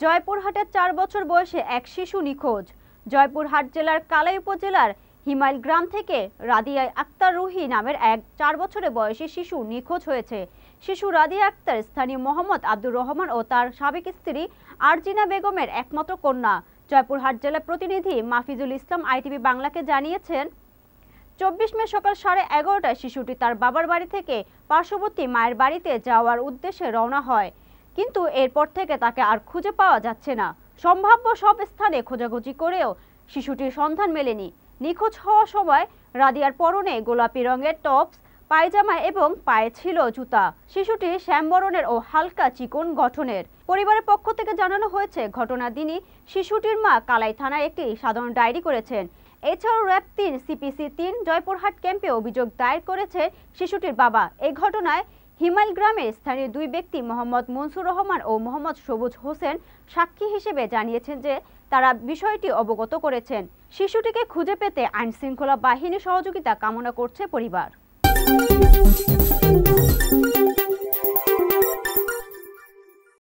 জয়পুরহাটের ৪ বছর বয়সে এক শিশু নিখোঁজ। জয়পুরহাট জেলার কালাই উপজেলার হিমাইল গ্রাম থেকে রাদিয়া আক্তার রুহি নামের এক ৪ বছরের বয়সী শিশু নিখোঁজ হয়েছে। শিশু রাদিয়া আক্তার স্থানীয় মোহাম্মদ আব্দুর রহমান ও তার সাবেক স্ত্রী আরজিনা বেগমের একমাত্র কন্যা। জয়পুরহাট জেলা প্রতিনিধি মাফিজুল ইসলাম আইটিভি বাংলাকে জানিয়েছেন, ২৪ মে সকাল 11:30টায় শিশুটি তার বাবার বাড়ি থেকে পার্শ্ববর্তী মায়ের বাড়িতে যাওয়ার উদ্দেশ্যে রওনা হয়, কিন্তু এরপর থেকে তাকে আর খুঁজে পাওয়া যাচ্ছে না। সম্ভাব্য সব স্থানে খোঁজাখুঁজি করেও শিশুটির সন্ধান মেলেনি। নিখোঁজ হওয়ার সময় রাদিয়ার পরনে গোলাপি রঙের টপস, পায়জামা এবং পায়ে ছিল জুতা। শিশুটি শ্যামবরণের ও হালকা চিকন গঠনের। পরিবারের পক্ষ থেকে জানানো হয়েছে, ঘটনার দিনই শিশুটির মা কালাই থানায় একটি সাধারণ ডায়েরি করেছেন। এছাড়াও র‍্যাব ৩ সিপিসি ৩ জয়পুরহাট ক্যাম্পে অভিযোগ দায়ের করেছে শিশুটির বাবা। এই ঘটনায় হিমাইল গ্রামের স্থানীয় ২ ব্যক্তি মোহাম্মদ মনসুর রহমান ও মোহাম্মদ সবুজ হোসেন সাক্ষী হিসেবে জানিয়েছেন যে তারা বিষয়টি অবগত করেছেন। শিশুটিকে খুঁজে পেতে আইনশৃঙ্খলা বাহিনীর সহযোগিতা কামনা করছে পরিবার।